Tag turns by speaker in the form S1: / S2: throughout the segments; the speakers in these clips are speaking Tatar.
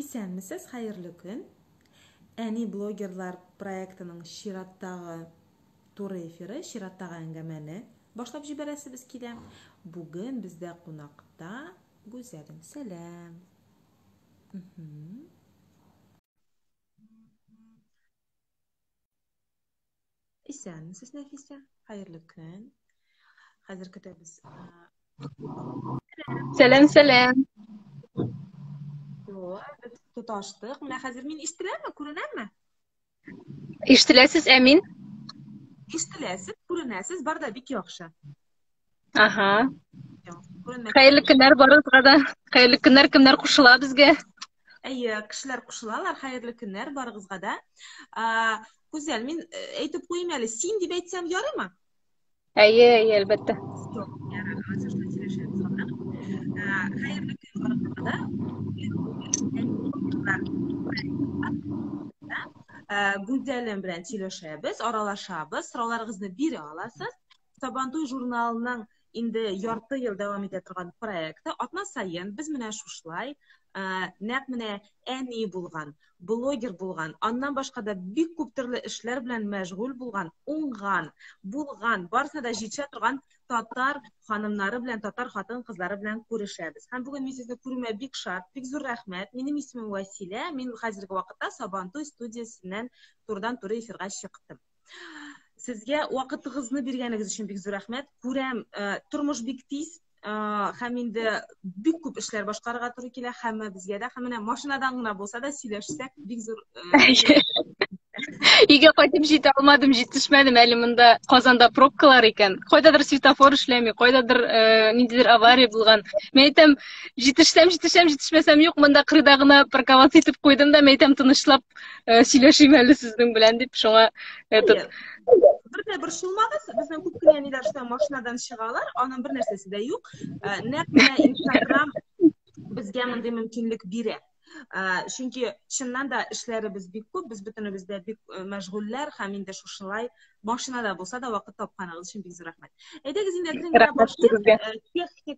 S1: Исәнмесез, хәерле көн. Әни блогерлар проектының чираттагы туры эфиры, чираттагы әңгәмәне башлап җибәрәсебез килә. Бүген бездә кунакта Гүзәлем. Сәлам. Исәнмесез, Нәфисә, хәерле көн. Хәзер көтәбез.
S2: Сәлам, сәлам.
S1: Без тоташтык. Менә хәзер мин ишетеләме, күренәме?
S2: Ишетеләсез, әмин?
S1: Ишетеләсез, күренәсез, бар да бик яхшы.
S2: Аха. Хәерле көннәр барыгызга да. Хәерле көннәр, кемнәр кушыла безгә?
S1: Әйе, кешеләр кушылалар, хәерле көннәр барыгызга да. Гүзәл, мин әйтеп куйым әле, син дип әйтсәм ярыймы?
S2: Әйе, әлбәттә.
S1: Хәерле көн барыгызга да. Гүзәлем белән сөйләшәбез, аралашабыз, сорауларыгызны бирә аласыз. Сабантуй журналының инде ярты ел дәвам итә торган проекты. Атна саен без менә шушлай, нәкъ менә әни булган, блогер булган, аннан башка да бик күп төрле эшләр белән мәшгуль булган, уңган, булган, барысы да җитешә торган татар ханымнары белән, татар хатын-кызлары белән күрешәбез. Һәм бүген мин сезне күрүемә бик шат, бик зур рәхмәт. Минем исемем Василә, мин хәзерге вакытта Сабантуй студиясеннән турыдан-туры эфирга чыктым. Сезгә вакытыгызны биргәнегез өчен бик зур рәхмәт. Күрәм, тормыш бик тиз, һәм инде бик күп эшләр башкарырга туры килә һәммәбезгә дә. Һәм менә машинадан гына булса да сөйләшсәк, бик зур.
S2: Өйгә кайтып җитә алмадым, җитешмәдем әле монда Казанда пробкалар икән. Кайдадыр светофор эшләми, кайдадыр ниндидер авария булган. Мен әйтәм, җитешмәсәм юк, монда кырда гына парковаться итеп куйдым да, мен әйтәм, тынычлап сөйләшим әле сезнең белән дип, шуңа
S1: Бер шулмагыз, безнең күп кенә ниләр эшләр машинадан чыгалар, аның бер нәрсәсе дә юк. Нәкъ менә Instagram безгә мондый мөмкинлек бирә. Чөнки чыннан да эшләребез бик күп, без бөтенебез дә бик мәшгульләр һәм инде шушылай машинада булса да вакыт тапканыгыз өчен бик зур рәхмәт. Әйдәгез инде әкрен башлыйк.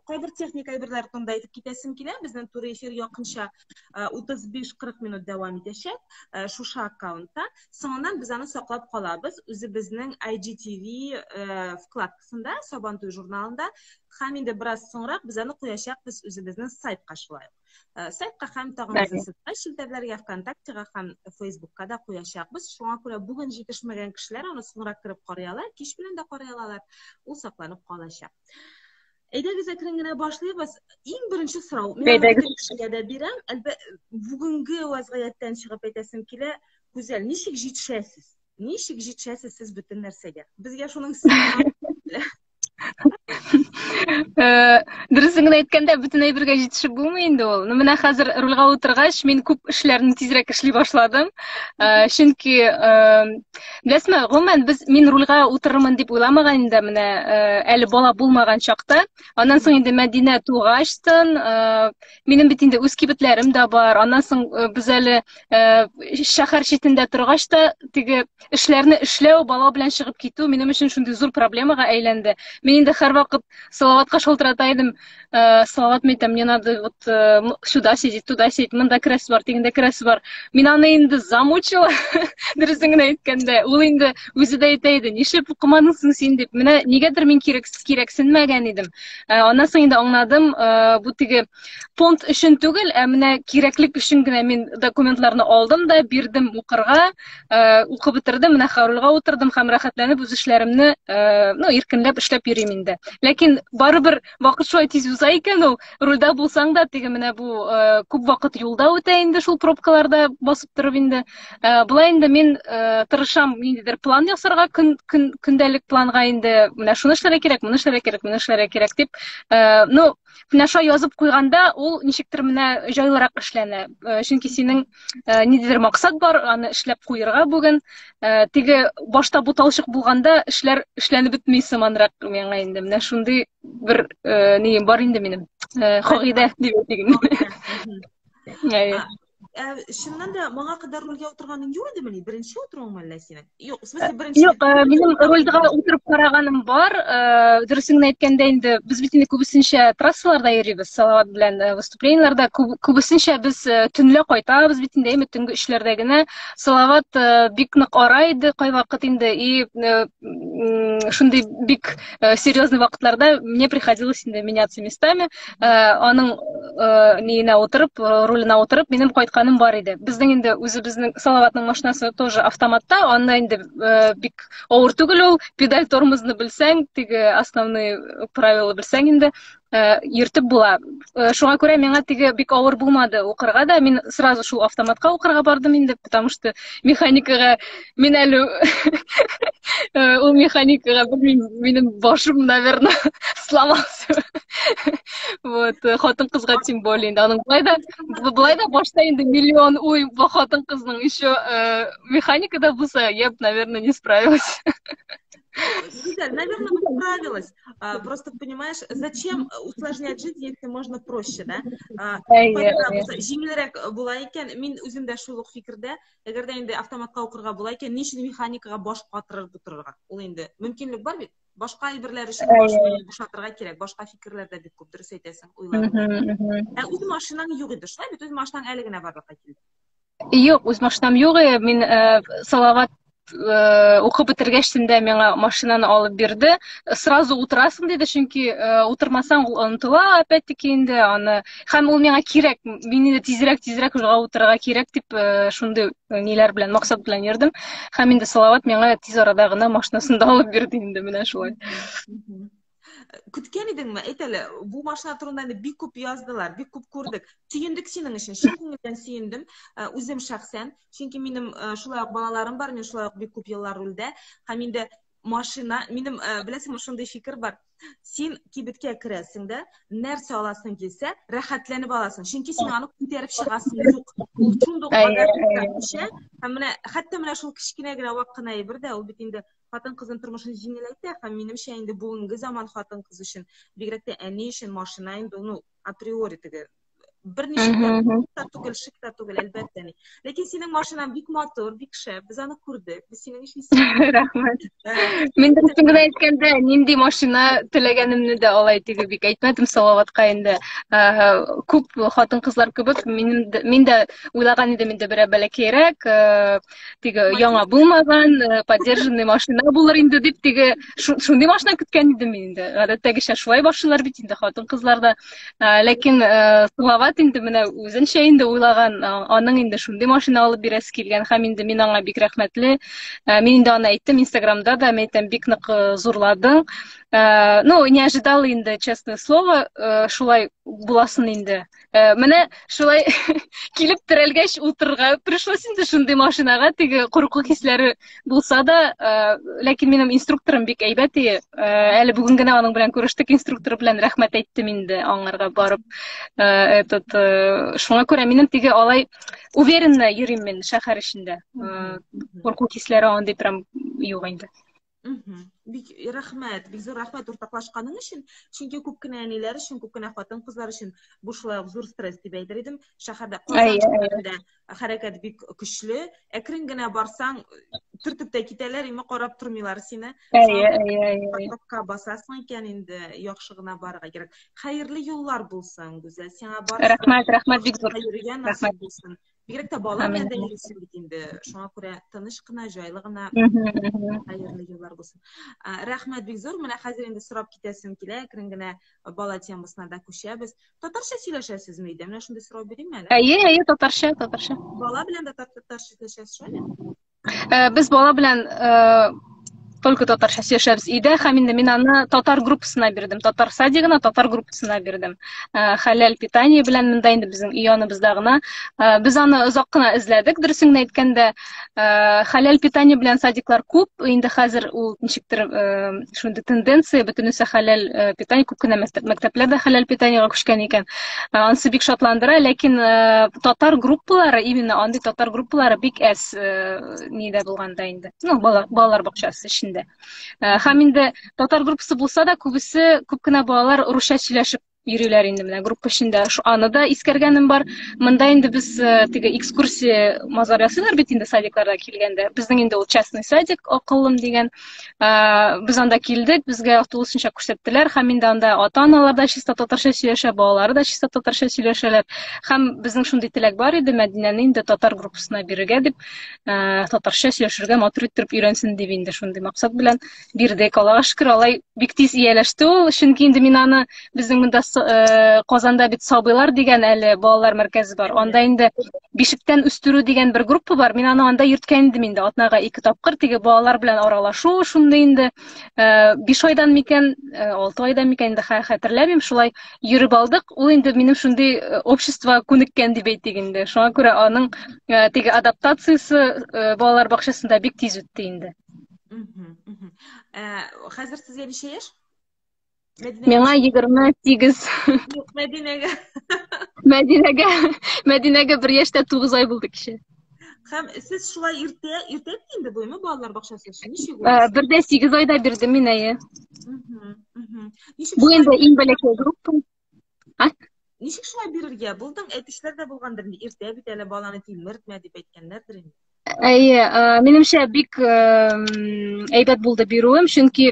S1: Кайбер техник әйберләр турында әйтеп китәсем килә. Безнең туры эфир якынча 35-40 минут дәвам итәчәк шушы аккаунтта. Соңыннан без аны саклап калабыз үзебезнең IGTV вкладкасында, Сабантуй журналында. Һәм инде бераз соңрак без аны куячакбыз үзебезнең сайтка шулай. Сайтка һәм тагын социаль челтәрләргә, ВКонтактега һәм Фейсбукка да куячакбыз. Шуңа күрә бүген җитешмәгән кешеләр аны соңрак кирип карый алалар, кич белән дә карый алалар. Ул сакланып калачак. Әйдәгез әкрен генә башлыйбыз. Иң беренче сорау. Мин кешегә дә бирәм. Бүгенге вазгыятьтән чыгып әйтәсем килә. Гүзәл, ничек җитешәсез? Ничек җитешәсез сез бөтен нәрсәгә? Безгә шуның сырын
S2: Дөресен генә әйткәндә, бөтен әйбергә җитешеп булмый инде ул. Менә хәзер рульга утыргач, мин күп эшләрне тизрәк эшли башладым. Чөнки беләсезме, гомумән мин рульга утырырмын дип уйламаган инде менә әле бала булмаган чакта. Аннан соң инде Мәдинә тугачтын, минем бит инде үз кибетләрем дә бар. Аннан соң без әле шәһәр читендә торгач та теге эшләрне эшләү, бала белән чыгып китү минем өчен шундый зур проблемага әйләнде. Мен инде һәр вакыт Салаватка шалтырата идем. Салават мәйтәм, мне надо вот сюда сидеть, туда сидеть, монда крәс бар, тегендә крәс бар. Мин аны инде замучила. Дөресен генә әйткәндә, ул инде үзе дә әйтә иде, нишләп укымадың син дип. Менә нигәдер мин кирәксенмәгән идем. Аннан соң инде аңладым, бу теге фонд өчен түгел, менә кирәклек өчен генә мин документларны алдым да бирдем укырга, укып бетердем, менә рульга утырдым һәм рәхәтләнеп үз эшләремне, иркенләп эшләп йөрим инде. Ләкин барыбер вакыт шулай тиз уза икән ул. Рульда булсаң да, теге менә бу күп вакыт юлда үтә инде шул пробкаларда басып торып инде. Булай инде мин тырышам ниндидер план ясарга, көндәлек планга инде менә шуны эшләргә кирәк, моны эшләргә кирәк, моны эшләргә кирәк дип. Менә шулай язып куйганда, ул ничектер менә җайлырак эшләнә. Чөнки синең ниндидер максат бар, аны эшләп куярга бүген. Теге башта бу талчык булганда эшләр эшләнеп бетми сыманрак миңа инде. Менә шундый бер ни бар инде минем. Кагыйдә дип әйтегез.
S1: Шыннан да маңа кадәр рольгә утырганың юк идемени? Беренче утыруың әллә синең? Юк, в смысле беренче.
S2: Юк, минем рольдә утырып караганым бар. Дөресен әйткәндә инде без бит инде күбесенчә трассаларда йөрибез, Салават белән выступлениеларда күбесенчә без төнлә кайтабыз бит инде, төнге эшләрдә генә. Салават бик нык ара иде кай вакыт инде и шундый бик серьезный вакытларда мне приходилось инде меняться местами. Аның нигенә утырып, рулена утырып, минем кайтканым бар иде. Безнең инде үзебезнең Салаватның машинасы тоже автоматта, анда инде бик авыр түгел ул, педаль тормозны белсәң, теге основные правила белсәң инде йөртеп була. Шуңа күрә миңа теге бик авыр булмады укырга да, мин сразу шул автоматка укырга бардым инде, потому что механикага мин әле ул механикага белмим, минем башым, наверное, сломался. Вот, хатын-кызга тем более инде. Аның булай да башта инде миллион уй, бу хатын-кызның еще механикада булса, я бы, наверное, не справилась.
S1: Гүзәл, наверное, бы справилась. Просто понимаешь, зачем усложнять жизнь, если можно проще, да? Җиңелрәк була икән, мин үзем дә шул ук фикердә, әгәр дә инде автоматка укырга була икән, ничек механикага баш катырып утырырга? Ул инде мөмкинлек бар бит. Башка әйберләр өчен башны бушатырга кирәк, башка фикерләр дә бик күп, дөрес әйтәсең, уйларга. Үз машинаң юк иде, шулай бит, үз машинаң әле генә барлыкка килде.
S2: Юк, үз машинам юк, мин Салават укып бетергәчтендә миңа машинаны алып бирде. Сразу утырасың диде, чөнки утырмасаң ул онытыла, опять-таки инде аны. Һәм ул миңа кирәк, мин инде тизрәк ужга утырырга кирәк дип шундый ниләр белән, максат белән йөрдем. Һәм инде Салават миңа тиз арада гына машинасын да алып бирде инде, менә шулай.
S1: Көткән идеңме? Әйт әле, бу машина турында инде бик күп яздылар, бик күп күрдек. Сөендек синең өчен, чын күңелдән сөендем, үзем шәхсән, чөнки минем шулай ук балаларым бар, мин шулай ук бик күп еллар рульдә, һәм инде машина, минем беләсеңме шундый фикер бар. Син кибеткә керәсең дә, нәрсә аласың килсә, рәхәтләнеп аласың. Чөнки син аны күтәреп чыгасың юк. Ул шундый кадәр һәм менә хәтта менә шул кичкенә генә вак кына әйбер дә, ул бит инде хатын-кызның тормышын җиңеләйтә, һәм минемчә инде бүгенге заман хатын-кыз өчен, бигрәк тә әни өчен машина инде ул априори теге берничә түгел, шик та түгел, әлбәттә ни. Ләкин синең машинаң бик матур, бик шәп, без аны күрдек, без синең өчен
S2: рәхмәт. Мин дөресен генә әйткәндә, нинди машина теләгәнемне дә алай теге бик әйтмәдем Салаватка инде. Күп хатын-кызлар кебек, мин дә уйлаган идем инде берәр бәләкәйрәк, теге яңа булмаган, подержанный машина булыр инде дип, теге шундый машина көткән идем инде. Гадәттәгечә шулай башлыйлар бит инде хатын-кызларда. Ләкин Салават инде менә үзенчә инде уйлаган, аның инде шундый машина алып бирәсе килгән, һәм инде мин аңа бик рәхмәтле. Мин инде аны әйттем Инстаграмда да, мен әйтәм, бик нык зурладың. Ну, не ожидала инде, честное слово, шулай буласын инде. Менә шулай килеп терәлгәч утырырга пришлось инде шундый машинага, теге курку хисләре булса да, ләкин минем инструкторым бик әйбәт иде. Әле бүген генә аның белән күрештек, инструктор белән рәхмәт әйттем инде аңарга барып. Шуңа күрә минем теге алай уверенно йөрим мин шәһәр эчендә. Курку хисләре андый прям юк инде.
S1: Бик рәхмәт, бик зур рәхмәт уртаклашканың өчен. Чөнки күп кенә әниләр өчен, күп кенә хатын-кызлар өчен бу шулай ук зур стресс дип әйтер идем. Шәһәрдә Казанда хәрәкәт бик көчле. Әкрен генә барсаң, төртеп тә китәләр, име карап тормыйлар сине. Капка басасың икән инде, яхшы гына барырга кирәк. Хәерле юллар булсын, Гүзәл. Сиңа бар.
S2: Рәхмәт, бик зур.
S1: Рәхмәт булсын. Бигрәк тә бала белән дә йөрисең бит инде. Шуңа күрә тыныч кына, җайлы гына хәерле юллар булсын. Рәхмәт бик зур. Менә хәзер инде сорап китәсем килә, әкрен генә бала темасына да күчәбез. Татарча сөйләшәсезме иде? Менә шундый сорау бирәм әле.
S2: Татарча.
S1: Бала белән дә татарча сөйләшәсез шулай?
S2: Без бала белән только татарча сөйләшәбез иде, һәм инде мин аны татар группасына бирдем. Татар садигына, татар группасына бирдем. Хәләл питание белән монда инде безнең яныбызда гына. Без аны озак кына эзләдек, дөресен әйткәндә, хәләл питание белән садиклар күп. Инде хәзер ул ничектер шундый тенденция, бөтенесе хәләл питание, күп кенә мәктәпләрдә хәләл питаниега күчкән икән. Анысы бик шатландыра, ләкин татар группалары, именно андый татар группалары бик әз нидә булганда инде. Ну, балалар бакчасы эчендә. Һәм инде татар группасы булса да, күбесе күп кенә балалар русча сөйләшеп йөриләр инде менә группа эчендә. Аны да искәргәнем бар. Монда инде без теге экскурсия мазар ясыйлар бит инде садикларда килгәндә. Безнең инде ул частный садик, Акылым дигән. Без анда килдек, безгә тулысынча күрсәттеләр һәм инде анда ата-аналар да чиста татарча сөйләшә, балалары да чиста татарча сөйләшәләр. Һәм безнең шундый теләк бар иде Мәдинәне инде татар группасына бирергә дип, татарча сөйләшергә матур итеп өйрәнсен дип инде шундый максат белән бирдек. Аллага шөкер, алай бик тиз ияләште ул. Чөнки инде мин аны безнең монда Казанда бит Сабыйлар дигән әле балалар мәркәзе бар. Анда инде бишектән үстерү дигән бер группа бар. Мин аны анда йөрткән идем инде. Атнага 2 тапкыр теге балалар белән аралашу, шундый инде 5 айдан микән, 6 айдан микән инде хәтерләмим, шулай йөреп алдык. Ул инде минем шундый общество күнеккән дип әйтик инде. Шуңа күрә аның теге адаптациясе балалар бакчасында бик тиз үтте инде.
S1: Хәзер сезгә ничә яшь?
S2: Миңа 28.
S1: Мәдинәгә.
S2: Мәдинәгә 1 яшьтә 9 ай булды кичә.
S1: Һәм сез шулай иртә инде буймы балалар бакчасы өчен? Ничек?
S2: 1дә 8 айда бирдем мин әйе. Бу инде иң бәләкәй группа.
S1: Ничек шулай бирергә булдың? Әйтүчләр дә булгандыр инде. Иртә бит әле баланы тилмертмә дип әйткәннәрдер инде.
S2: Әйе, минемчә бик әйбәт булды бирүем, чөнки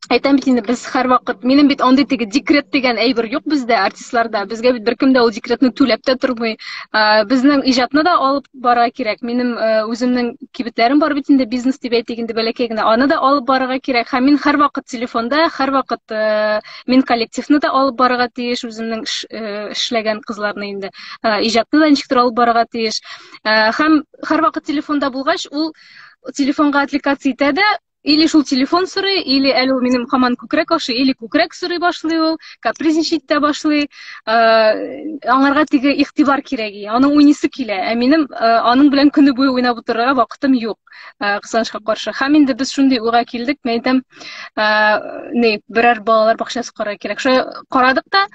S2: әйтәм бит инде без һәрвакыт минем бит андый теге декрет дигән әйбер юк бездә артистларда. Безгә бит беркем дә ул декретны түләп тә тормый. Безнең иҗатны да алып бара кирәк. Минем үземнең кибетләрем бар бит инде, бизнес дип әйтик инде бәләкәй генә. Аны да алып барырга кирәк. Һәм мин һәрвакыт телефонда, һәрвакыт мин коллективны да алып барырга тиеш, үземнең эшләгән кызларны инде. Иҗатны да ничектер алып барырга тиеш. Һәм һәрвакыт телефонда булгач, ул телефонга отвлекаться итә дә, или шул телефон сорый, или әле ул минем һаман күкрәк ашы, или күкрәк сорый башлый ул, капризничать та башлый. Аңарга теге игътибар кирәк. Аның уйныйсы килә. Минем аның белән көне буе уйнап утырырга вакытым юк. Кысанычка каршы. Һәм инде без шундый уйга килдек. Мен әйтәм, берәр балалар бакчасы карар кирәк. Шуй карадык та,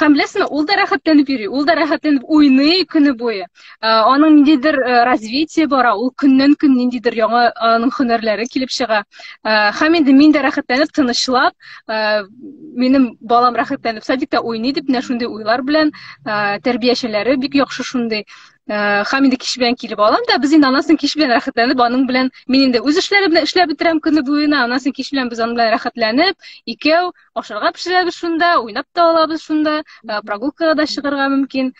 S2: һәм беләсезме, ул да рәхәтләнеп йөри, ул да рәхәтләнеп уйный көне буе. Аның ниндидер развитие бара, ул көннән-көн ниндидер яңа аның һөнәрләре килеп чыга. Һәм инде мин дә рәхәтләнеп, тынычлап, минем балам рәхәтләнеп садикта уйный дип, менә шундый уйлар белән тәрбиячеләре бик яхшы шундый. Һәм инде кич белән килеп алам да, без инде анасын кич белән рәхәтләнеп, аның белән мин инде үз эшләре белән эшләп бетерәм көне буена, анасын кич белән без аның белән рәхәтләнеп, икәү ашарга пешерәбез шунда, уйнап та алабыз шунда, прогулкага да чыгарга мөмкин.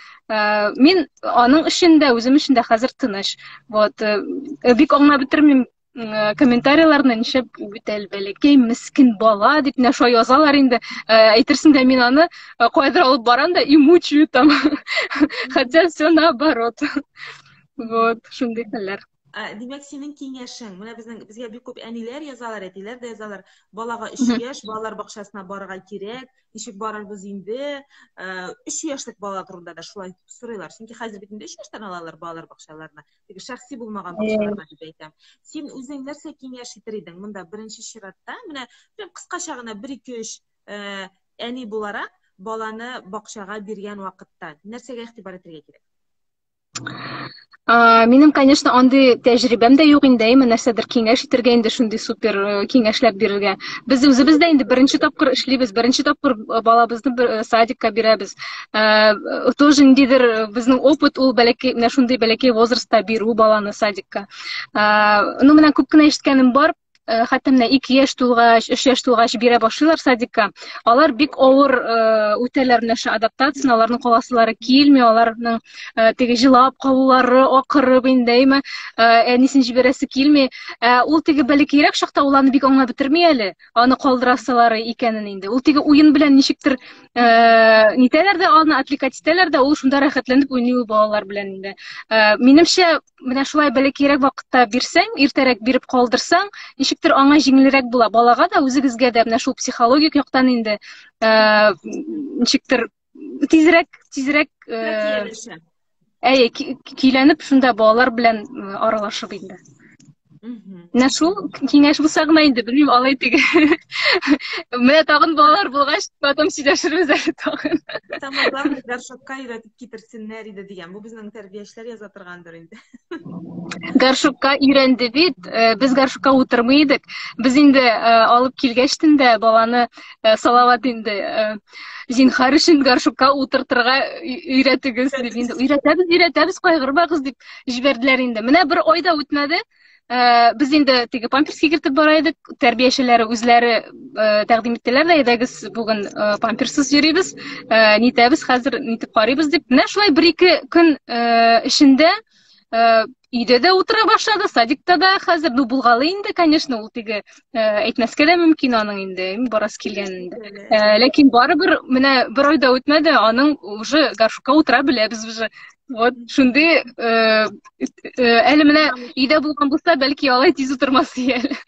S2: Мин аның эшендә, үзем эшендә хәзер тыныч. Вот, бик аңлап бетермим комментарийларны, ничек бит бәләкәй мискин бала дип нәшә язалар инде. Әйтерсең дә мин аны кайдыр алып барам да и мучаю там. Хотя все наоборот. Вот, шундый хәлләр.
S1: Димәк, синең киңәшең, менә безгә бик күп әниләр язалар, әтиләр дә язалар. Балага 3 яшь, балалар бакчасына барырга кирәк. Ничек барырбыз инде? 3 яшьлек бала турында да шулай сорыйлар. Чөнки хәзер бит инде 3 яшьтән алалар балалар бакчаларына. Теге шәхси булмаган бакчаларга дип әйтәм. Син үзең нәрсә киңәш итер идең? Монда беренче чиратта, менә кыскача гына 1-2-3 әни буларак баланы бакчага биргән вакытта нәрсәгә игътибар итәргә кирәк?
S2: Минем, конечно, андый тәҗрибәм дә юк инде, нәрсәдер киңәш итәргә инде шундый супер киңәшләп бирергә. Без үзебез дә инде беренче тапкыр эшлибез, беренче тапкыр балабызны садикка бирәбез. Тоже ниндидер безнең опыт ул бәләкәй, менә шундый бәләкәй возрастта бирү баланы садикка. Ну, менә күп кенә ишеткәнем бар. Хәтта менә 2 яшь тулгач, 3 яшь тулгач бирә башлыйлар садикка. Алар бик авыр үтәләр менә шу адаптация, аларның каласылары килми, аларның теге җылап калулары, акырып индеме, әнисен җибәрәсе килми. Ул теге бәләкәйрәк чакта ул аны бик аңлап бетерми әле. Аны калдырасылары икәнен инде. Ул теге уен белән ничектер нитәләр дә аны отвлекать итәләр дә, ул шунда рәхәтләнеп уйный балалар белән инде. Минемчә, менә шулай бәләкәйрәк вакытта бирсәң, иртәрәк биреп калдырсаң, ничектер аңа җиңелрәк була. Балага да үзегезгә дә менә шул психологик яктан инде ничектер тизрәк көйләнеп шунда балалар белән аралашып инде. Менә шул киңәш булса гына инде, белмим, алай теге. Менә тагын балалар булгач, потом сөйләшербез әле тагын.
S1: Самое главное, горшокка өйрәтеп китерсеннәр иде дигән. Бу безнең тәрбиячеләр яза торгандыр инде.
S2: Горшокка өйрәнде бит. Без горшокка утырмый идек. Без инде алып килгәчтен дә баланы салават инде зинһар өчен горшокка утыртырга өйрәтегез дип инде. Өйрәтәбез, кайгырмагыз дип җибәрделәр инде. Менә бер айда үтмәде. Biz инде теге памперскә кертеп бара идек, тәрбиячеләре үзләре тәкъдим иттеләр дә, әйдәгез бүген памперсыз йөрибез, нитәбез, хәзер нитеп карыйбыз дип. Менә шулай 1-2 көн эчендә өйдә дә утыра башлады, садикта да хәзер булгалы инде, конечно, ул теге әйтмәскә дә мөмкин аның инде, барасы килгәнендә. Ләкин барыбер менә 1 айда үтмәде, аның уже горшокка утыра беләбез уже. Вот шундый әле менә өйдә булган булса, бәлки алай тиз утырмас әле.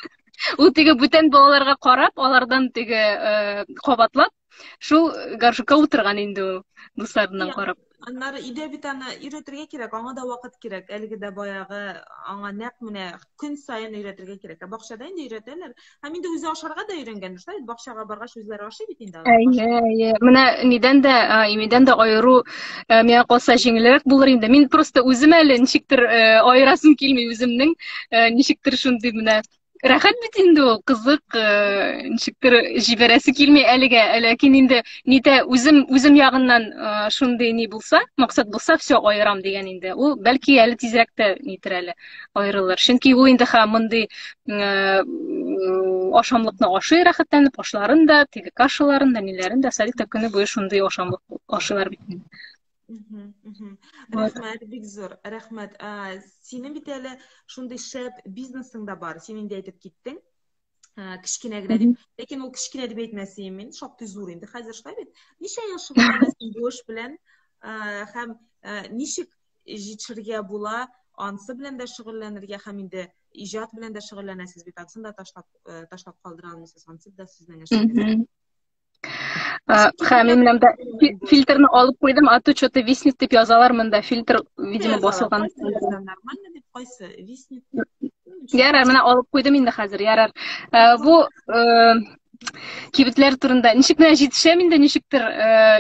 S2: Ул теге бүтән балаларга карап, алардан теге кабатлап, шул горшокка утырган инде ул дусларыннан карап.
S1: Аннары өйдә бит аны өйрәтергә кирәк, аңа да вакыт кирәк. Әлеге дә баягы аңа нәкъ менә көн сайын өйрәтергә кирәк. Бакчада инде өйрәтәләр. Һәм инде үзе ашарга да өйрәнгән, шулай бакчага баргач үзләре ашый бит инде.
S2: Әйе. Менә нидән дә аеру миңа калса җиңелрәк булыр инде. Мин просто үзем әле ничектер аерасым килми үземнең, ничектер шундый менә рәхәт бит инде ул, кызык, ничектер җибәрәсе килми әлегә. Ләкин инде нитә үзем ягыннан шундый ни булса, максат булса, все аерам дигән инде. Ул бәлки әле тизрәк тә нитер әле аерылыр. Чөнки ул инде һәм мондый ашамлыкны ашый рәхәтләнеп, ашларын да, теге кашаларын да, ниләрен дә садикта көне буе шундый ашамлык ашыйлар бит.
S1: Рәхмәт, бик зур. Рәхмәт. Синең бит әле шундый шәп бизнесың да бар. Син инде әйтеп киттең. Кичкенә генә дип. Ләкин ул кичкенә дип әйтмәсем мин, шактый зур инде. Хәзер шулай бит. Ничә ел шөгыльләнәсең бу эш белән? Һәм ничек җитешергә була? Ансы белән дә шөгыльләнергә һәм инде иҗат белән дә шөгыльләнәсез бит. Ансын да ташлап калдыра алмыйсыз. Ансы да сезнең эшегез.
S2: Һәм мин менә фильтрны алып куйдым, а то что-то виснет дип язалар монда, фильтр, видимо, басылган.
S1: Нормально дип кайсы виснет.
S2: Ярар, менә алып куйдым инде хәзер, ярар. Бу кибетләр турында ничек менә җитешәм инде, ничектер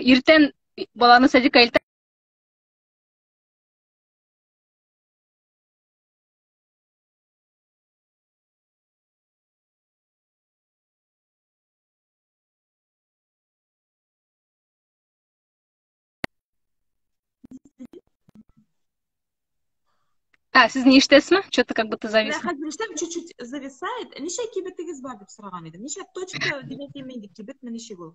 S2: иртән баланы садикка сез не ишетәсезме? Что-то как будто зависло.
S1: Хәзер чуть-чуть зависает. Ничә кибетегез бар дип сораган идем. Ничә точка димәк инде кибет ничек ул?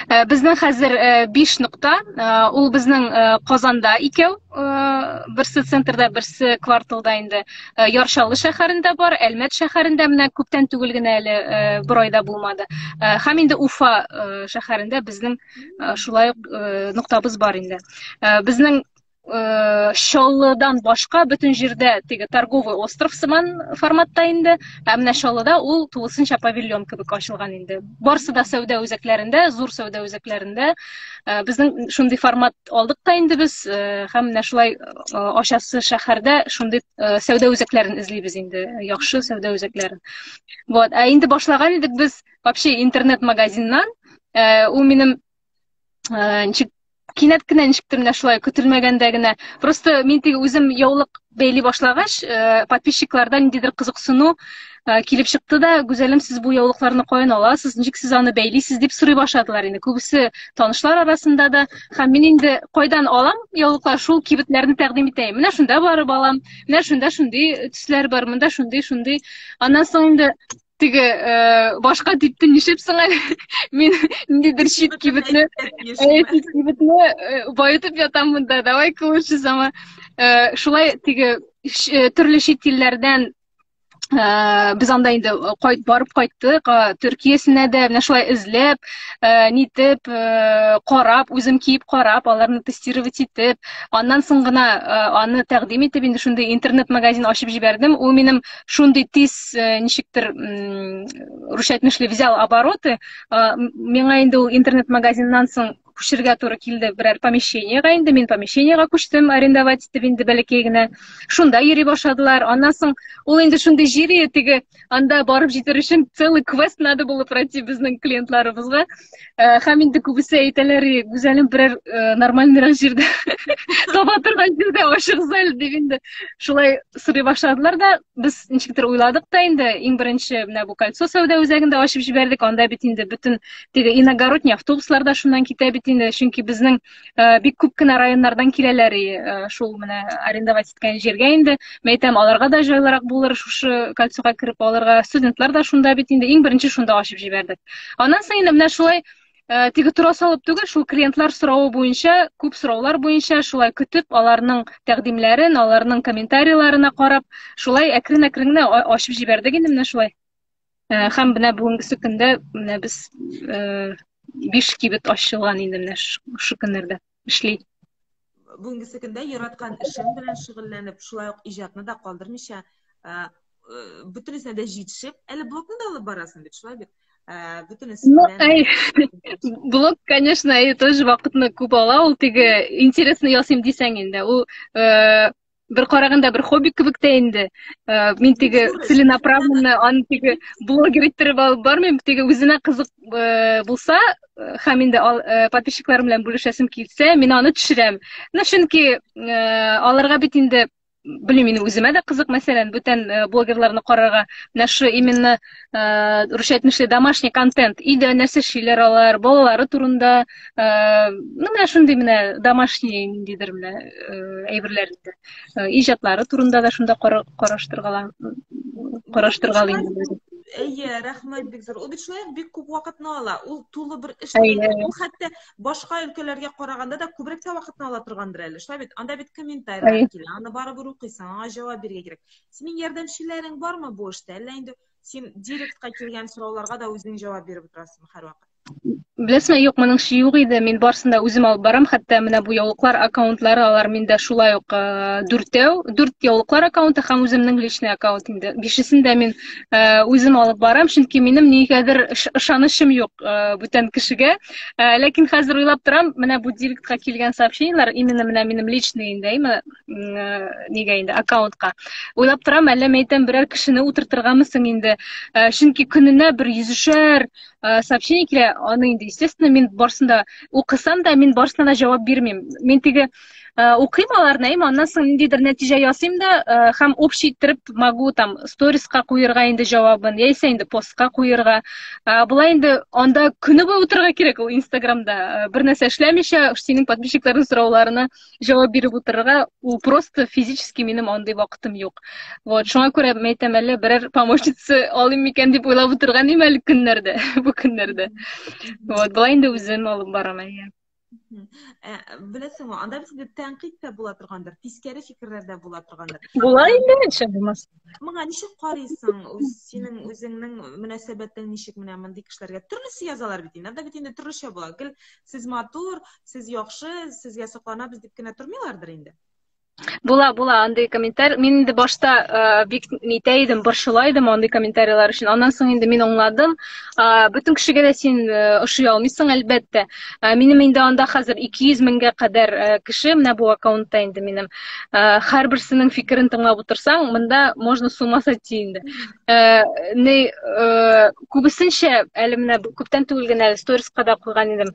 S2: Безнең хәзер 5 нокта. Ул безнең Казанда икәү, берсе центрда, берсе кварталда инде. Яршалы шәһәрендә бар, Әлмәт шәһәрендә менә күптән түгел генә әле 1 айда булмады. Һәм инде Уфа шәһәрендә безнең шулай ноктабыз бар инде. Безнең Шаллыдан башка бөтен җирдә теге торговый остров сыман форматта инде. Менә Шаллыда ул тулысынча павильон кебек ачылган инде. Барсы да сәүдә үзәкләрендә, зур сәүдә үзәкләрендә. Безнең шундый формат алдык та инде без, һәм менә шулай ашасы шәһәрдә шундый сәүдә үзәкләрен эзлибез инде, яхшы сәүдә үзәкләрен. Вот, инде башлаган идек без вообще интернет-магазиннан. Ул минем кинәт кенә ничектер менә шулай көтелмәгәндә генә. Просто мин теге үзем яулык бәйли башлагач, подписчиклардан ниндидер кызыксыну килеп чыкты да, "Гүзәлем, сез бу яулыкларны каян аласыз? Ничек сез аны бәйлисез?" дип сорый башладылар инде. Күбесе танышлар арасында да. Һәм мин инде кайдан алам яулыклар, шул кибетләрне тәкъдим итәм. Менә шунда барып алам. Менә шунда шундый төсләр бар, монда шундый. Аннан соң инде теге башка типте нишепсең әле? Мин ниндидер чит кибетне баетып ятам монда. Давай-ка лучше сама шулай теге төрле чит илләрдән без анда инде барып кайттык, Төркиесенә дә менә шулай эзләп, нитеп, карап, үзем киеп карап, аларны тестировать итеп, аннан соң гына аны тәкъдим итеп инде шундый интернет-магазин ачып җибәрдем. Ул минем шундый тиз ничектер рушать взял обороты. Миңа инде ул интернет-магазиннан соң күчергә туры килде берәр помещениега инде. Мин помещениега күчтем, арендовать итеп инде бәләкәй генә. Шунда йөри башладылар. Аннан соң ул инде шундый җире теге анда барып җитер өчен целый квест надо было пройти безнең клиентларыбызга. Һәм инде күбесе әйтәләр, гүзәлем берәр нормальныйрак җирдә таба торган җирдә ашыгыз әле дип инде шулай сорый башладылар да, без ничектер уйладык та инде иң беренче менә бу кольцо сәүдә үзәгендә ачып җибәрдек. Анда бит инде бөтен теге иногородний автобуслар да шуннан китә бит инде, чөнки безнең бик күп кенә районнардан киләләр шул менә арендовать иткән җиргә инде. Мен әйтәм, аларга да җайлырак булыр шушы кольцога кереп алырга. Студентлар да шунда бит инде, иң беренче шунда ачып җибәрдек. Аннан соң инде менә шулай теге тора салып түгел, шул клиентлар соравы буенча, күп сораулар буенча шулай көтеп, аларның тәкъдимнәрен, аларның комментарийларына карап, шулай әкрен-әкрен генә ачып җибәрдек инде менә шулай. Һәм менә бүгенге көндә менә без 5 кибет ачылган инде менә шу көннәрдә эшли.
S1: Бүгенге көндә яраткан эшең белән шөгыльләнеп, шулай ук иҗатны да калдырмыйча, бөтенесенә дә җитешеп, әле блогны да алып барасың бит, шулай бит.
S2: Блог, конечно, тоже вакытны күп ала, ул теге интересно ясыйм дисәң инде. Ул бер караганда бер хобби кебек тә инде. Мин теге целенаправленно аны теге блогер иттереп алып бармыйм, теге үзенә кызык булса, һәм инде подписчикларым белән бүлешәсем килсә, мин аны төшерәм. Чөнки аларга бит инде Блин, мин үземә дә кызык, мәсәлән, бүтән блогерларны карарга, менә шу именно русча әйтмешли домашний контент, өйдә нәрсә эшлиләр алар, балалары турында, менә шундый менә домашний ниндидер менә әйберләр инде. Иҗатлары турында да шунда караштыргалар инде.
S1: Әйе, рәхмәт бик зур. Ул бит шулай бик күп вакытны ала. Ул тулы бер эш. Ул хәтта башка өлкәләргә караганда да күбрәк тә вакытны ала торгандыр әле. Шулай бит, анда бит комментарийлар килә. Аны барыбер укыйсың, аңа җавап бирергә кирәк. Синең ярдәмчеләрең бармы бу эштә? Әллә инде син директка килгән сорауларга да үзең җавап биреп торасың һәрвакыт?
S2: Беләсеңме, юк, моның ши юк иде. Мин барсында үзем алып барам, хәтта менә бу яулыклар аккаунтлары, алар миндә шулай ук 4 яулыклар аккаунты һәм үземнең личный аккаунт инде. Бишесен дә мин үзем алып барам, чөнки минем нигәдер ышанычым юк бүтән кешегә. Ләкин хәзер уйлап торам, менә бу директка килгән сообщениелар именно менә минем личный инде, нигә инде аккаунтка. Уйлап торам, әллә мәйтәм берәр кешене утыртыргамысың инде. Чөнки көненә бер 100-шәр сообщение килә. Аны инде, естественно, мин барсында укысам да, мин барсына да җавап бирмим. Мин теге укыйм аларны, аннан соң ниндидер нәтиҗә ясыйм да, һәм общий иттереп могу там сториска куярга инде җавабын, яисә инде постка куярга. Булай инде анда көне буе утырырга кирәк ул Инстаграмда. Бер нәрсә эшләмичә, синең подписчикларның сорауларына җавап биреп утырырга, ул просто физически минем андый вакытым юк. Вот, шуңа күрә мәйтәм, әле берәр помощница алыйм микән дип уйлап утырган идем әле көннәрдә, бу көннәрдә. Вот, булай инде үзем алып барам әйе.
S1: Беләсеңме, анда бездә тәнкыйть тә була торгандыр, тискәре фикерләр дә була торгандыр.
S2: Була инде, ничә булмас.
S1: Моңа ничек карыйсың? Синең үзеңнең мөнәсәбәтең ничек менә мондый кешеләргә? Төрлесе язалар бит инде. Анда бит инде төрлечә була. Гел сез матур, сез яхшы, сезгә сокланабыз дип кенә тормыйлардыр инде.
S2: Була, андый комментарий. Мин инде башта бик нитә идем, борчыла идем андый комментарийлар өчен. Аннан соң инде мин аңладым. Бүтән кешегә дә син ошый алмыйсың, әлбәттә. Минем инде анда хәзер 200 меңгә кадәр кеше менә бу аккаунтта инде минем. Һәрберсенең фикерен тыңлап утырсаң, монда можно с ума сойти инде. Күбесенчә әле менә күптән түгел генә сториска да куйган идем.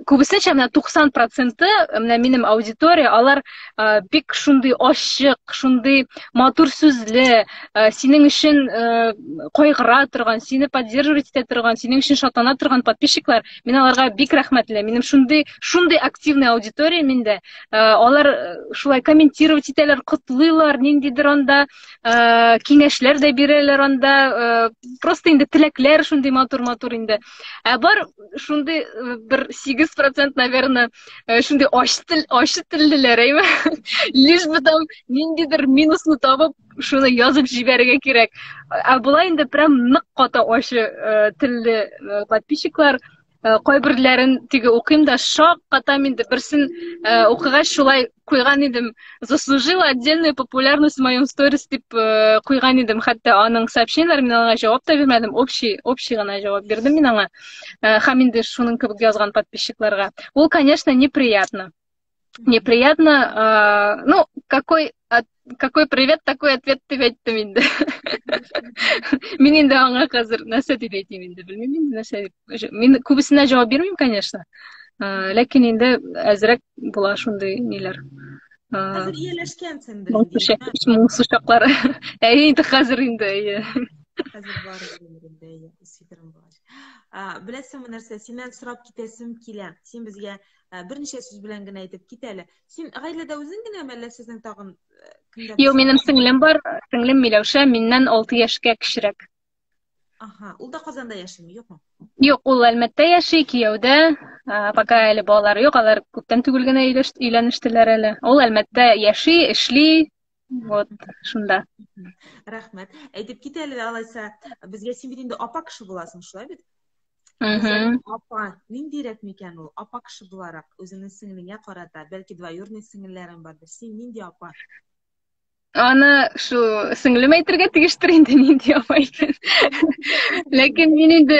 S2: Күбесенчә менә 90% менә минем аудитория, алар бик шундый ачык, шундый матур сүзле, синең өчен кайгыра торган, сине поддерживать итә торган, синең өчен шатлана торган подписчиклар. Мин аларга бик рәхмәтле. Минем шундый активный аудитория миндә. Алар шулай комментировать итәләр, котлыйлар, ниндидер анда киңәшләр дә бирәләр анда. Просто инде теләкләр шундый матур инде. Бар шундый бер 8%, наверное, шундый ачы теллеләр, лишь бы там ниндидер минусны табып, шуны язып җибәрергә кирәк. Булай инде прям нык каты ачы телле подписчиклар. кайберләрен теге укыйм да шак катам инде берсен укыгач шулай куйган идем, заслужила отдельную популярность в моем сторис дип куйган идем, хәтта аның сообщениеләре мин аңа җавап та бирмәдем, общий гына җавап бирдем мин аңа, һәм инде шуның кебек язган подписчикларга. Ул, конечно, неприятно. Неприятно, ну, какой привет, такой ответ дип әйттем инде. Мин инде аңа хәзер нәрсә дип әйтим инде, белмим инде нәрсә дип. Мин күбесенә җавап бирмим, конечно. Ләкин инде әзрәк була шундый ниләр.
S1: Хәзер ияләшкәнсең инде.
S2: Моңсу чаклары. Инде хәзер инде.
S1: Хәзер бар инде, фикерем бар. Беләсеңме нәрсә, синнән сорап китәсем килә. Син безгә берничә сүз белән генә әйтеп кит әле. Син гаиләдә үзең генәме, әллә сезнең тагын кемдә?
S2: Юк, минем сеңлем бар. Сеңлем Миләүшә миннән 6 яшькә кечерәк.
S1: Ага, ул да Казанда яшиме, юкмы?
S2: Юк, ул Әлмәттә яши, кияүдә. Пока әле балалары юк, алар күптән түгел генә өйләнештеләр әле. Ул Әлмәттә яши, эшли. Вот, шунда.
S1: Рәхмәт. Әйтеп кит әле, алайса, безгә син бит инде апа кеше буласың, шулай бит? Апа, ниндирәк микән ул? Апа кеше буларак, үзеңнең сеңлеңә карата, бәлки двоюродный сеңлеләрең бардыр. Син нинди апа?
S2: Аны шу сеңлем әйтергә тиештер инде нинди апа икән. Ләкин мин инде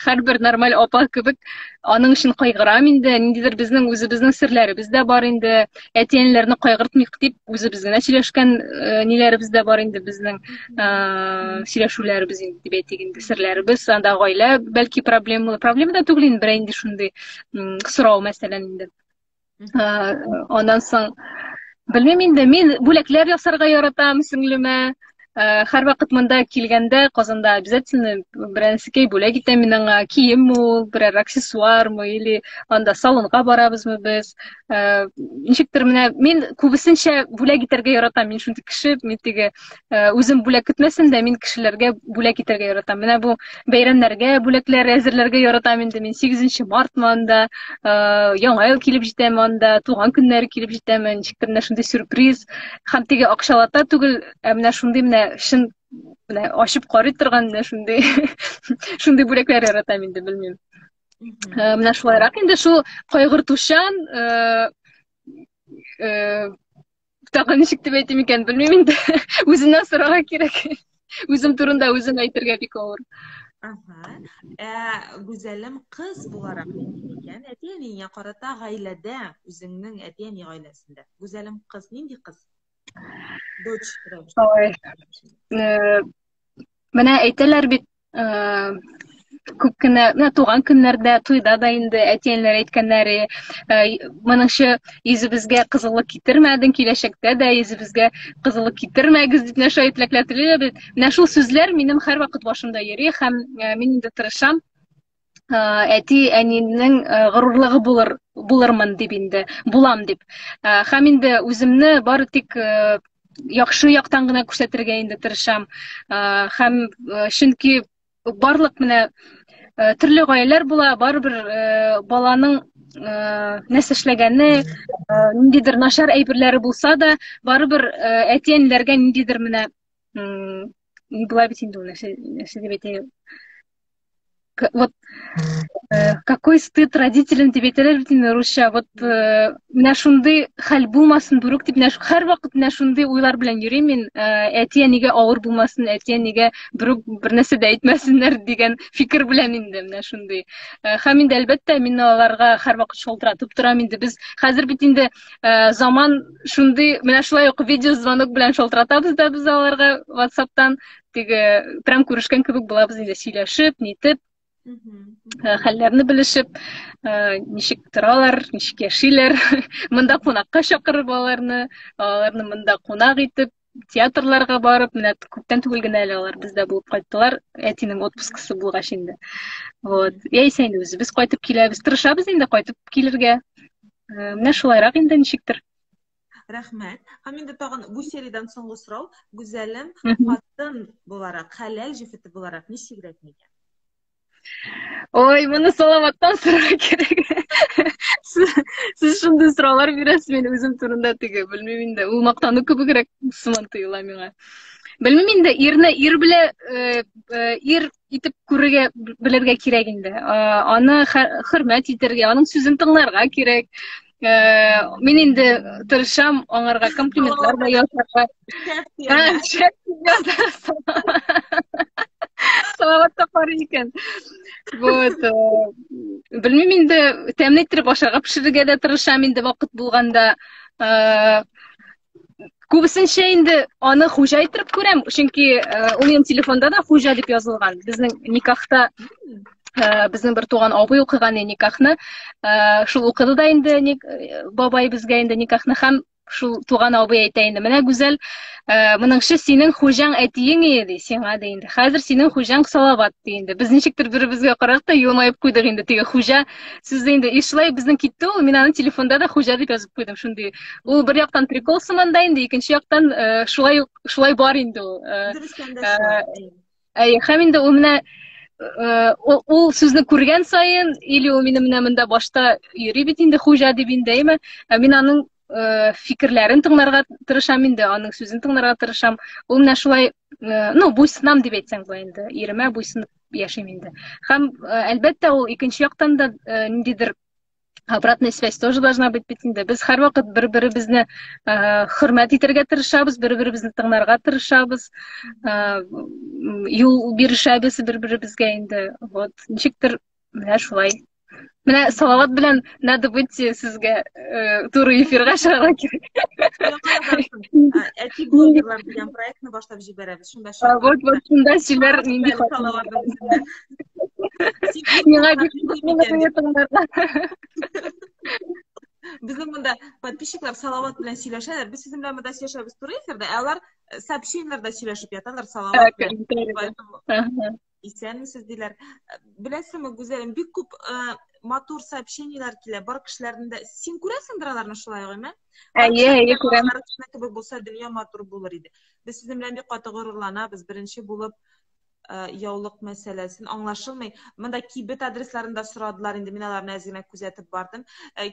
S2: һәрбер нормаль апа кебек аның өчен кайгырам инде. Ниндидер безнең үзебезнең серләребез дә бар инде. Әтиәннәрне кайгыртмыйк дип үзебез генә сөйләшкән ниләребез дә бар инде безнең сөйләшүләребез дип әйтик инде, серләребез. Анда гаилә бәлки проблема да түгел инде, бер инде шундый сорау мәсәлән инде. Аннан соң белмим инде, мин бүләкләр ясарга яратам сеңлемә. Һәрвакыт монда килгәндә, Казанда обязательно беренчекәй бүләк итәм мин аңа, киемме, берәр аксессуармы, или анда салонга барабызмы без. Ничектер менә мин күбесенчә бүләк итәргә яратам. Мин шундый кеше, мин теге үзем бүләк көтмәсәм дә мин кешеләргә бүләк итәргә яратам. Менә бу бәйрәмнәргә бүләкләр әзерләргә яратам инде. Мин 8 мартмы анда, яңа ел килеп җитәме анда, туган көннәре килеп җитәме, ничектер менә шундый сюрприз. Һәм теге акчалата түгел, менә шундый менә шын ашып карый торган шундый шундый бүләкләр яратам инде, белмим. Менә шулайрак инде шул кайгыртучан тагын ничек дип әйтим икән, белмим инде. Үзеннән сорарга кирәк. Үзем турында үзем әйтергә бик авыр.
S1: Гүзәлем кыз буларак нинди икән? Әти-әнигә карата гаиләдә, үзеңнең әти-әни гаиләсендә. Гүзәлем кыз нинди кыз? Дочь.
S2: Менә әйтәләр бит, күп кенә менә туган көннәрдә, туйда да инде әти-әниләр әйткәннәре, моныңчы йөзебезгә кызыллык китермәдең, киләчәктә дә йөзебезгә кызыллык китермәгез дип нәрсә әйтеләкләтелә бит. Менә шул сүзләр минем һәрвакыт башымда йөри һәм мин инде тырышам әти-әнинең горурлыгы булырмын дип инде, булам дип. Һәм инде үземне бары тик яхшы яктан гына күрсәтергә инде тырышам. Һәм чөнки барлык менә төрле гаиләләр була, барыбер баланың нәрсә эшләгәне, ниндидер начар әйберләре булса да, барыбер әти-әниләргә ниндидер менә ни була бит инде ул нәрсә дип әйтәләр. Вот какой стыд родителям дип әйтәләр бит инде русча. Вот менә шундый хәл булмасын бүрук дип, һәрвакыт менә шундый уйлар белән йөрим мин, әти-әнигә авыр булмасын, әти-әнигә бүрук бер нәрсә дә әйтмәсеннәр дигән фикер белән инде менә шундый. Һәм инде әлбәттә мин аларга һәрвакыт шалтыратып торам инде. Без хәзер бит инде заман шундый, менә шулай ук видеозвонок белән шалтыратабыз да без аларга WhatsApp-тан, теге прям күрешкән кебек булабыз инде, сөйләшеп, нитеп, хәлләрне белешеп, ничек торалар, ничек яшиләр, монда кунакка чакырып аларны монда кунак итеп, театрларга барып, менә күптән түгел генә әле алар бездә булып кайттылар, әтинең отпускысы булгач инде. Вот, яисә инде үзебез кайтып киләбез, тырышабыз инде кайтып килергә. Менә шулайрак инде ничектер.
S1: Рәхмәт. Һәм инде тагын бу сериядән соңгы сорау, Гүзәлем хатын буларак, хәләл җифете буларак ничегрәк микән?
S2: Ой, моны салаваттан сорарга кирәк. Сез шундый сораулар бирәсез мен үзем турында теге, белмим инде, ул мактану кебегрәк сыман тоела миңа. Белмим инде, ир итеп күрергә белергә кирәк инде. Аны хөрмәт итәргә, аның сүзен тыңларга кирәк. Мин инде тырышам аңарга комплиментлар да ясарга. Салаватта карый икән. Вот. Белмим инде тәмле иттереп ашарга пешерергә дә тырышам инде вакыт булганда. Күбесенчә инде аны хуҗа иттереп күрәм, чөнки ул минем телефонда да хуҗа дип язылган. Безнең никахта безнең бер туган абый укыган никахны, шул укыды да инде бабай безгә инде никахны һәм шул туган абый әйтә инде, менә гүзәл, моныңчы синең хуҗаң әтиең иде сиңа да инде. Хәзер синең хуҗаң Салават ди инде. Без ничектер бер-беребезгә карап та елмаеп куйдык инде. Теге хуҗа сүзе инде ишлай безнең китте ул, мин аны телефонда да хуҗа дип язып куйдым шундый. Ул бер яктан прикол сыманда инде, икенче яктан шулай бар инде ул. Һәм инде ул менә ул сүзне күргән саен, или ул мине менә монда башта йөри бит инде хуҗа дип инде, мин аның фикерләрен тыңларга тырышам инде, аның сүзен тыңларга тырышам. Ул менә шулай, буйсынам дип әйтсәң була инде, иремә буйсынып яшим инде. Һәм әлбәттә ул икенче яктан да ниндидер обратная связь тоже должна быть бит инде. Без һәрвакыт бер-беребезне хөрмәт итәргә тырышабыз, бер-беребезне тыңларга тырышабыз, юл бирешәбез бер-беребезгә инде. Вот, ничектер менә шулай. Менә Салават белән надо быть сезгә туры эфирга чыгарга кирәк.
S1: Әти блогерлар дигән проектны башлап җибәрәбез. Шунда
S2: вот шунда сөйләр нинди
S1: Безнең монда подписчиклар Салават белән сөйләшәләр. Без сезнең белән монда сөйләшәбез туры эфирдә, алар сообщениеләрдә сөйләшеп яталар Салават белән. Исәнмесез диләр. Беләсезме, гүзәлем, бик күп матур сообщениелар килә. Бар кешеләрдән дә син күрәсеңдер аларны шулай гыйме?
S2: Әйе, күрәм.
S1: Кебек булса, дөнья матур булыр иде. Без сезнең белән бик каты горурланабыз. Беренче булып яулык мәсьәләсен аңлашылмый. Монда кибет адресларында сорадылар инде, мин аларны әзгенә күзәтеп бардым.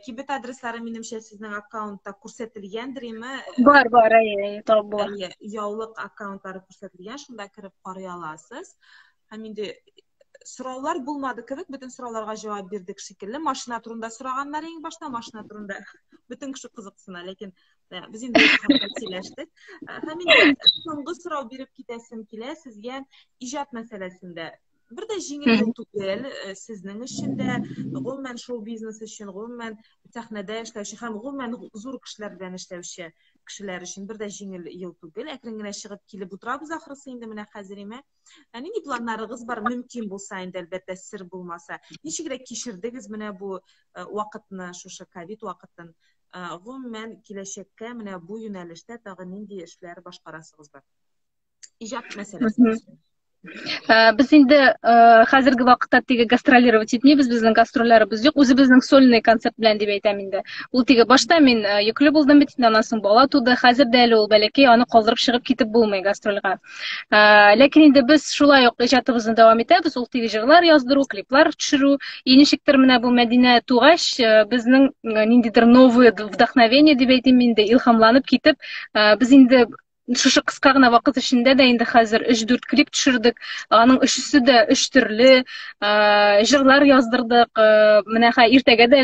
S1: Кибет адреслары минемчә сезнең аккаунтта күрсәтелгәндер име?
S2: Бар, әйе, табыла.
S1: Яулык аккаунтлары күрсәтелгән, шунда кереп карый аласыз. Һәм инде сораулар булмады кебек, бөтен сорауларга җавап бирдек шикелле. Машина турында сораганнар иң башта, машина турында бөтен кеше кызыксына, ләкин без инде сөйләштек. Һәм инде соңгы сорау биреп китәсем килә сезгә иҗат мәсьәләсендә. Бер дә җиңел түгел сезнең өчен дә, гомумән шоу бизнес өчен, гомумән сәхнәдә эшләүче һәм гомумән зур кешеләр белән эшләүче кешеләр өчен бер дә җиңел ел түгел. Әкрен генә чыгып килеп утырабыз ахрысы инде менә хәзер име. Нинди планнарыгыз бар, мөмкин булса инде, әлбәттә сер булмаса. Ничегрәк кичердегез менә бу вакытны, шушы ковид вакытын? Гомумән киләчәккә менә бу юнәлештә тагы нинди эшләр башкарасыгыз бар? Иҗат мәсьәләсе.
S2: Без инде хәзерге вакытта теге гастролировать итмибез, безнең гастрольләребез юк. Үзебезнең сольный концерт белән дип әйтәм инде. Ул теге башта мин йөкле булдым бит, аннан соң бала туды. Хәзер дә әле ул бәләкәй, аны калдырып чыгып китеп булмый гастрольгә. Ләкин инде без шулай ук иҗатыбызны дәвам итәбез. Ул теге җырлар яздыру, клиплар төшерү. Ничектер менә бу Мәдинә тугач, безнең ниндидер новый вдохновение дип әйтим инде, илһамланып китеп, без инде шушы кыска гына вакыт эчендә дә инде хәзер 3-4 клип төшердек. Аның өчесе дә 3 төрле җырлар яздырдык. Менә иртәгә дә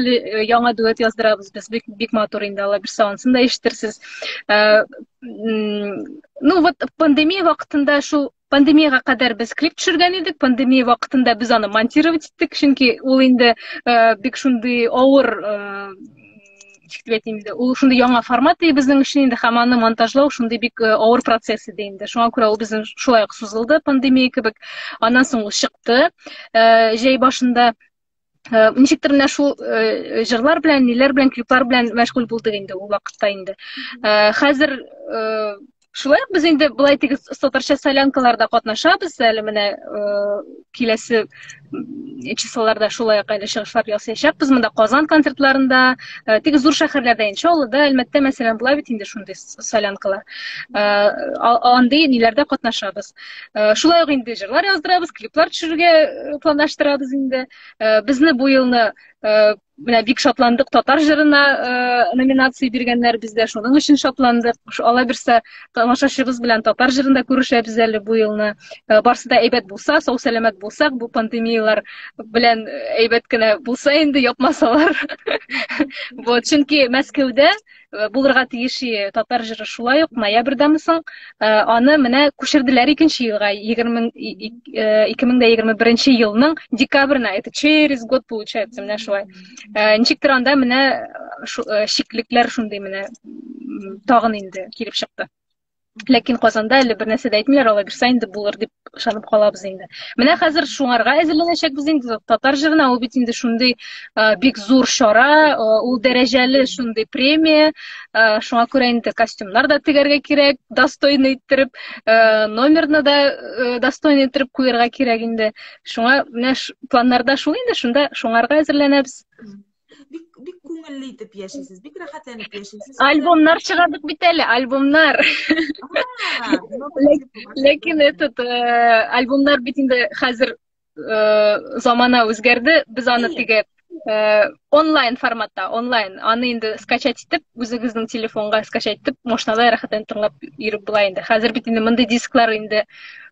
S2: яңа дуэт яздырабыз без. Бик матур инде, Алла бирсә анысын да ишетерсез. Вот пандемия вакытында шул пандемияга кадәр без клип төшергән идек. Пандемия вакытында без аны монтировать иттек, чөнки ул инде бик шундый авыр ул шундый яңа формат безнең өчен инде, һәм аны монтажлау шундый бик авыр процесс иде инде. Шуңа күрә ул безнең шулай ук сузылды, пандемия кебек. Аннан соң ул чыкты. Җәй башында ничектер менә шул җырлар белән, ниләр белән, клиплар белән мәшгуль булдык инде ул вакытта инде. Хәзер шулай ук без инде булай теге Татарча солянкаларда катнашабыз. Әле менә киләсе числоларда шулай ук әле чыгышлар ясаячакбыз. Монда Казан концертларында, тик зур шәһәрләрдә иншаллада, Әлмәттә мәсәлән була бит инде шундый солянкалар. Андый ниләрдә катнашабыз. Шулай ук инде җырлар яздырабыз, клиплар төшерергә планлаштырабыз инде. Безне бу елны менә бик шатландык, татар җырына номинация биргәннәр бездә, шуның өчен шатландык. Алла бирсә, тамашачыбыз белән татар җырында күрешәбез әле бу елны. Барсы да әйбәт булса, сау сәламәт булсак, бу пандемиялар белән әйбәт кенә булса инде, япмасалар. Вот, чөнки Мәскәүдә булырга тиеш татар җыры шулай ук ноябрьдәме соң, аны менә күчерделәр 2нче елга, 2021 елның декабрена. Это через год получается, менә шулай. Ничектер анда менә шиклекләр шундый менә тагын инде килеп чыкты. Ләкин Казанда әле бер нәрсә дә әйтмиләр, Алла бирсә инде булыр дип ышанып калабыз инде. Менә хәзер шуңарга әзерләнәчәкбез инде, татар җырына. Ул бит инде шундый бик зур чара, ул дәрәҗәле шундый премия. Шуңа күрә инде костюмнар да тегәргә кирәк, достойный иттереп, номерны да достойный иттереп куярга кирәк инде. Шуңа менә планнарда шул инде, шунда шуңарга әзерләнәбез.
S1: Бик күңелле итеп яшисез, бик рәхәтләнеп яшисез.
S2: Альбомнар чыгардык бит әле, альбомнар. Ләкин этот альбомнар бит инде хәзер замана үзгәрде. Без аны теге онлайн форматта, онлайн аны инде скачать итеп, үзегезнең телефонга скачать итеп, машинада рәхәтләнеп тыңлап йөреп була инде. Хәзер бит инде мондай дисклар инде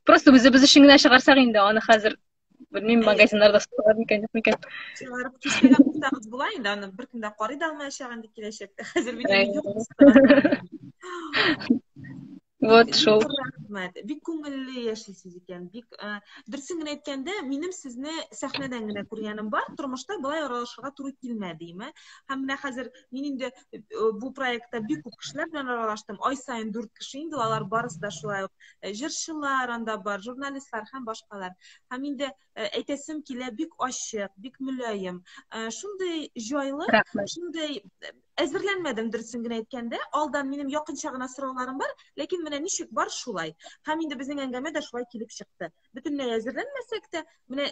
S2: просто үзебез өчен генә чыгарсак инде, аны хәзер bilmem magazinlarda satılır mıken.
S1: Çıkarıp kişiler kurtarız bulayın da onu bir kunda qarı da almayacağın dik kileşekte. Hazır bir yok.
S2: Вот шул.
S1: Бик күңелле яшисез икән. Бик дөресен генә әйткәндә, минем сезне сәхнәдән генә күргәнем бар. Тормышта булай аралашырга туры килмәдиме? Һәм менә хәзер мин инде бу проектта бик күп кешеләр белән аралаштым. Ай сайын 4 кеше инде, алар барысы да шулай ук җырчылар анда бар, журналистлар һәм башкалар. Һәм инде әйтәсем килә, бик ачык, бик мөлаем. Шундый җайлы, шундый әзерләнмәдем дөресен генә әйткәндә. Алдан минем якынча гына сорауларым бар, ләкин менә ничек бар шулай. Һәм инде безнең әңгәмә дә шулай килеп чыкты. Бөтенләй әзерләнмәсәк тә, менә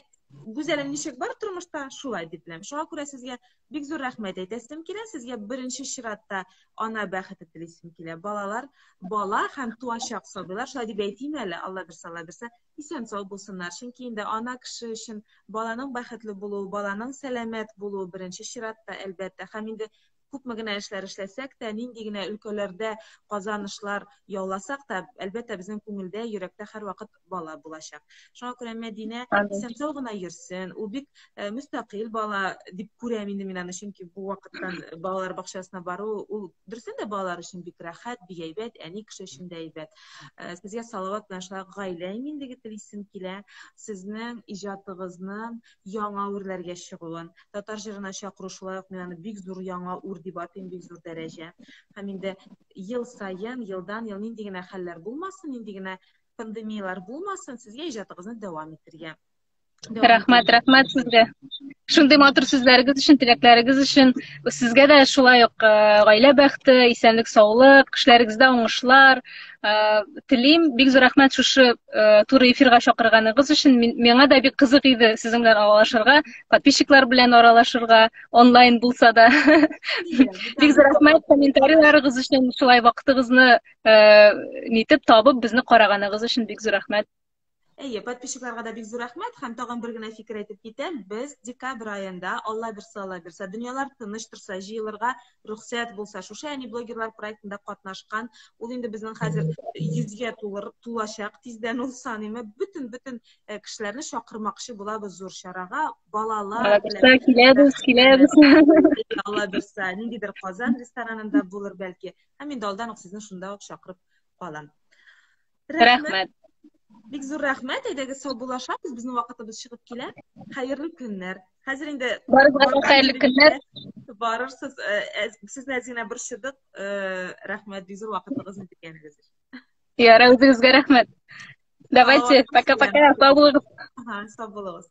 S1: гүзәлем ничек бар тормышта шулай дип беләм. Шуңа күрә сезгә бик зур рәхмәт әйтәсем килә. Сезгә беренче чиратта ана бәхете телисем килә. Балалар, бала һәм туачак сабыйлар, шулай дип әйтим әле, Алла бирсә, исән сау булсыннар. Чөнки инде ана кеше өчен баланың бәхетле булуы, баланың сәламәт булуы беренче чиратта әлбәттә. Һәм инде күпме генә эшләр эшләсәк тә, нинди генә өлкәләрдә казанышлар яуласак та, әлбәттә безнең күңелдә, йөрәктә һәрвакыт бала булачак. Шуңа күрә Мәдинә исән-сау гына йөрсен. Ул бик мөстәкыйль бала дип күрәм инде мин аны, чөнки бу вакыттан балалар бакчасына бару, ул дөресен дә балалар өчен бик рәхәт, бик әйбәт, әни кеше өчен дә әйбәт. Сезгә салават белән шулай гаилә иминлеге телисем килә. Сезнең иҗатыгызның яңа үрләргә чыгуын, татар җырына чакыру, шулай ук мин аны бик зур яңа дип атыйм, бик зур дәрәҗә. Һәм инде ел сайын, елдан ел нинди генә хәлләр булмасын, нинди генә пандемиялар булмасын, сезгә иҗатыгызны дәвам итәргә.
S2: Рәхмәт, рәхмәт сезгә. Шундый матур сүзләрегез өчен, теләкләрегез өчен. Сезгә дә шулай ук гаилә бәхете, исәнлек, саулык, эшләрегездә уңышлар телим. Бик зур рәхмәт шушы туры эфирга чакырганыгыз өчен. Миңа да бик кызык иде сезнең белән аралашырга, подписчиклар белән аралашырга, онлайн булса да. Бик зур рәхмәт комментарийларыгыз өчен, шулай вакытыгызны нитеп табып безне караганыгыз өчен бик зур рәхмәт.
S1: Подписчикларга да бик зур рәхмәт. Һәм тагын бер генә фикер әйтеп китәм. Без декабрь аенда, Алла бирсә, дөньялар тыныч торса, җыелырга рөхсәт булса, шушы әни блогерлар проектында катнашкан. Ул инде безнең хәзер 100гә тулачак, тиздән ул саныймы. Бөтен кешеләрне чакырмакчы булабыз зур чарага. Балалар белән киләбез. Алла бирсә, ниндидер Казан ресторанында булыр бәлки. Һәм инде алдан ук сезне шунда ук чакырып калам.
S2: Рәхмәт.
S1: Бик зур рәхмәт. Әйдәгез, сау булашабыз. Безнең вакытыбыз чыгып килә. Хәерле көннәр. Хәзер инде
S2: барыгызга хәерле көннәр.
S1: Барырсыз. Сезне әзгенә борчыдык. Рәхмәт, бик зур вакытыгызны биргәнегез өчен.
S2: Яра, үзегезгә рәхмәт. Давайте, пока-пока. Сау булыгыз.
S1: Сау булыгыз.